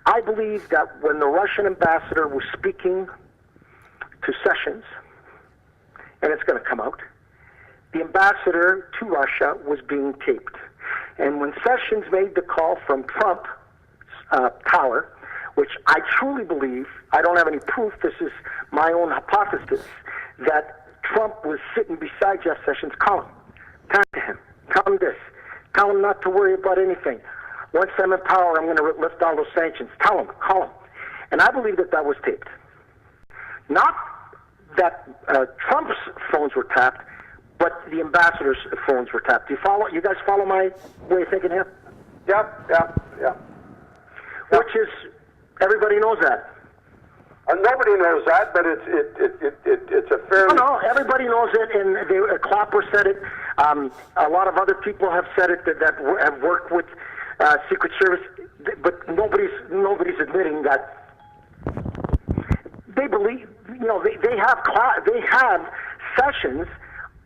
I believe that when the Russian ambassador was speaking to Sessions, and it's going to come out, the ambassador to Russia was being taped. And when Sessions made the call from Trump Tower, which I truly believe, I don't have any proof, this is my own hypothesis, that Trump was sitting beside Jeff Sessions. Call him. Talk to him. Tell him this. Tell him not to worry about anything. Once I'm in power, I'm going to lift all those sanctions. Tell him. Call him. And I believe that that was taped. Not that Trump's phones were tapped, but the ambassador's phones were tapped. Do you follow? You guys follow my way of thinking here? Yep. Which is, everybody knows that. Nobody knows that, but it's a fairly... No, everybody knows it, and Clapper said it. A lot of other people have said it that have worked with Secret Service, but nobody's admitting that they believe. You know, they have Sessions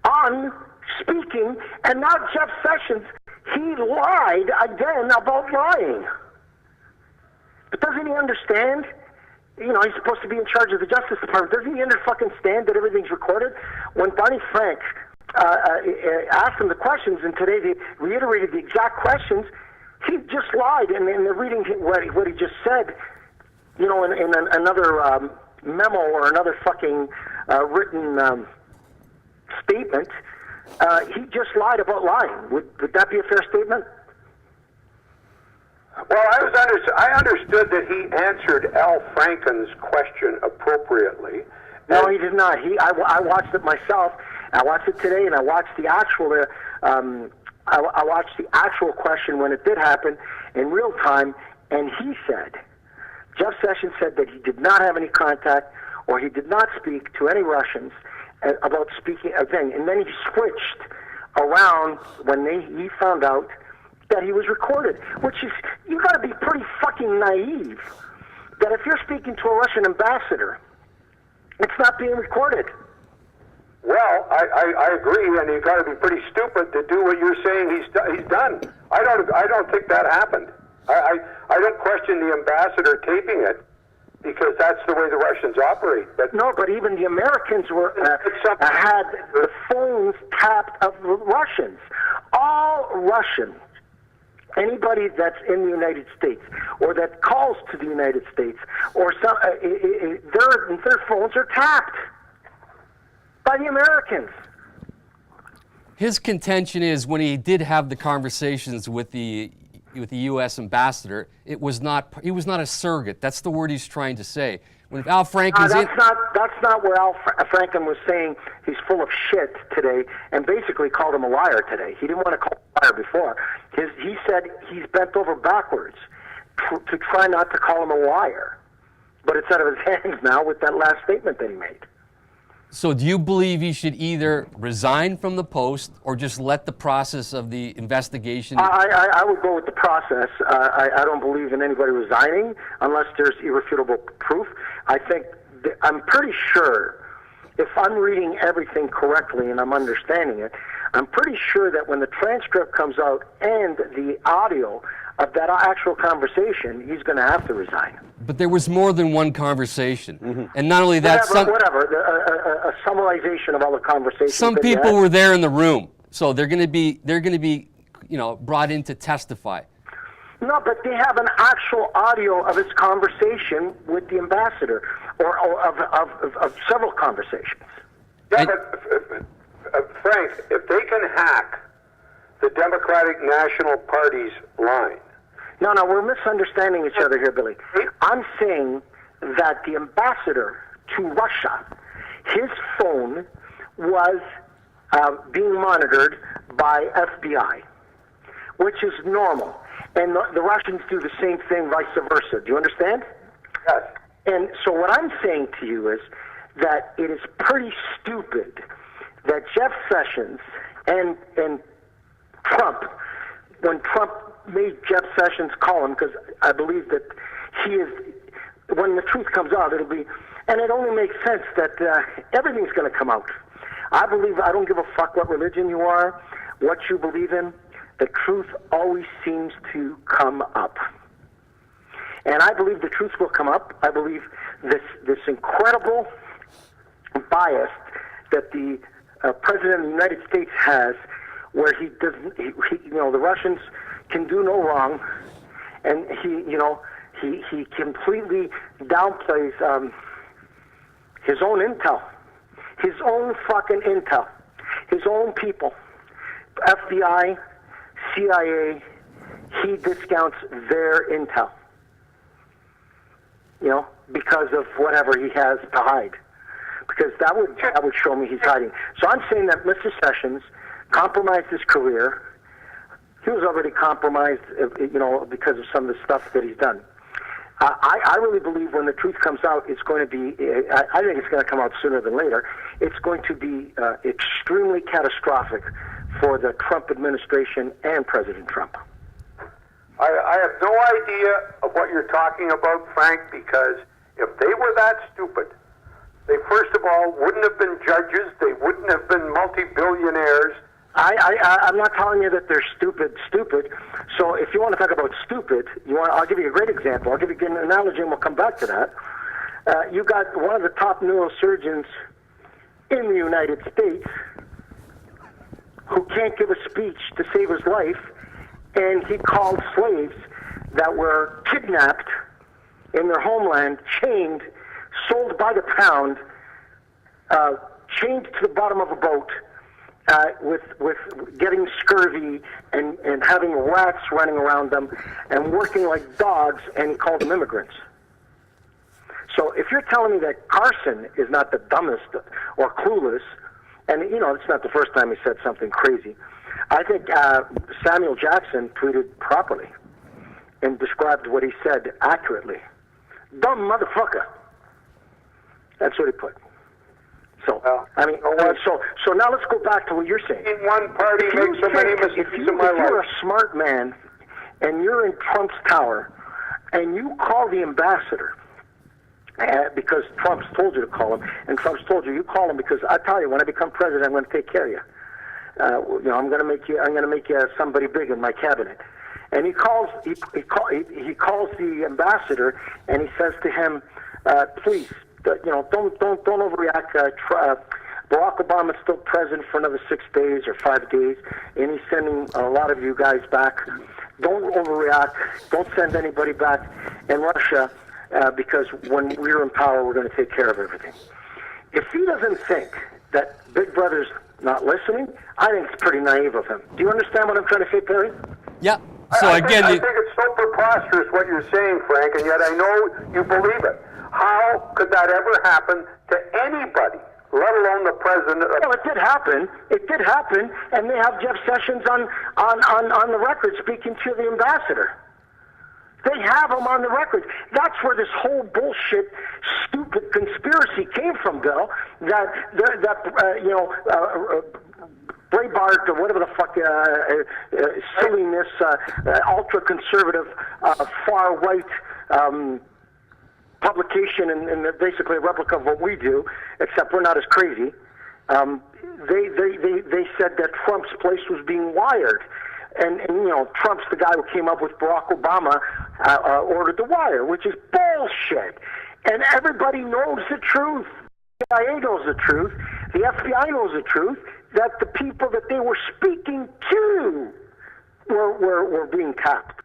on speaking, and now Jeff Sessions, he lied again about lying. But doesn't he understand? You know, he's supposed to be in charge of the Justice Department. Doesn't he understand that everything's recorded? When Barney Frank asked him the questions, and today they reiterated the exact questions, he just lied. And they're reading what he just said, you know, in another memo or another fucking written statement. He just lied about lying. Would that be a fair statement? Well, I understood that he answered Al Franken's question appropriately. No, he did not. I watched it myself. I watched it today, and I watched the actual. I watched the actual question when it did happen in real time, and he said, Jeff Sessions said that he did not have any contact, or he did not speak to any Russians about speaking a thing, and then he switched around when he found out that he was recorded, which is, you got to be pretty fucking naive that if you're speaking to a Russian ambassador, it's not being recorded. Well, I agree, and you've got to be pretty stupid to do what you're saying he's done. I don't think that happened. I don't question the ambassador taping it, because that's the way the Russians operate. But no, but even the Americans had the phones tapped of the Russians. All Russians, anybody that's in the United States or that calls to the United States, or some, their phones are tapped by the Americans. His contention is when he did have the conversations with the U.S. ambassador, he was not a surrogate. That's the word he's trying to say. When Al Franken's that's not where Al Franken was saying he's full of shit today, and basically called him a liar today. He didn't want to call him a liar before. He said he's bent over backwards to try not to call him a liar, but it's out of his hands now with that last statement that he made. So do you believe he should either resign from the post or just let the process of the investigation? I would go with the process. I don't believe in anybody resigning unless there's irrefutable proof. I'm pretty sure, if I'm reading everything correctly and I'm understanding it, I'm pretty sure that when the transcript comes out and the audio of that actual conversation, he's going to have to resign. But there was more than one conversation, and not only that, a summarization of all the conversations. Some people were there in the room, so they're going to be, you know, brought in to testify. No, but they have an actual audio of his conversation with the ambassador, or of several conversations. Yeah, but Frank, if they can hack the Democratic National Party's line. No, we're misunderstanding each other here, Billy. I'm saying that the ambassador to Russia, his phone was being monitored by FBI, which is normal. And the Russians do the same thing, vice versa. Do you understand? Yes. And so what I'm saying to you is that it is pretty stupid that Jeff Sessions and Trump, when Trump made Jeff Sessions call him, because I believe that he is, when the truth comes out, it'll be, and it only makes sense that everything's going to come out. I don't give a fuck what religion you are, what you believe in, the truth always seems to come up. And I believe the truth will come up. I believe this incredible bias that the President of the United States has, where he doesn't, the Russians can do no wrong, and he completely downplays his own intel, his own fucking intel, his own people, FBI, CIA. He discounts their intel, because of whatever he has to hide. Because that would show me he's hiding. So I'm saying that Mr. Sessions compromised his career. He was already compromised, because of some of the stuff that he's done. I really believe when the truth comes out, it's going to be, I think it's going to come out sooner than later, it's going to be extremely catastrophic for the Trump administration and President Trump. I have no idea of what you're talking about, Frank, because if they were that stupid, they first of all wouldn't have been judges, they wouldn't have been multi-billionaires. I'm not telling you that they're stupid. So if you want to talk about stupid, I'll give you a great example. I'll give you an analogy, and we'll come back to that. You got one of the top neurosurgeons in the United States who can't give a speech to save his life, and he called slaves that were kidnapped in their homeland, chained, sold by the pound, chained to the bottom of a boat, with getting scurvy and having rats running around them and working like dogs, and he called them immigrants. So if you're telling me that Carson is not the dumbest or clueless, and it's not the first time he said something crazy, I think Samuel Jackson tweeted properly and described what he said accurately. Dumb motherfucker. That's what he put. So, so now let's go back to what you're saying. In one party makes so many mistakes in my life. If you're a smart man and you're in Trump's tower and you call the ambassador because Trump's told you to call him, and Trump's told you call him because I tell you, when I become president, I'm going to take care of you. I'm going to make you somebody big in my cabinet. And he calls the ambassador and he says to him, please, don't overreact. Barack Obama's still president for another 6 days or 5 days, and he's sending a lot of you guys back. Don't overreact. Don't send anybody back in Russia because when we're in power, we're going to take care of everything. If he doesn't think that Big Brother's not listening, I think it's pretty naive of him. Do you understand what I'm trying to say, Perry? Yeah. So I think it's so preposterous what you're saying, Frank, and yet I know you believe it. How could that ever happen to anybody, let alone the president? Well, it did happen. It did happen, and they have Jeff Sessions on the record speaking to the ambassador. They have him on the record. That's where this whole bullshit, stupid conspiracy came from, Bill. Breitbart or whatever the fuck, silliness, ultra-conservative, far-right publication, and basically a replica of what we do, except we're not as crazy. They said that Trump's place was being wired. And Trump's the guy who came up with Barack Obama ordered the wire, which is bullshit. And everybody knows the truth. The CIA knows the truth. The FBI knows the truth, that the people that they were speaking to were being tapped.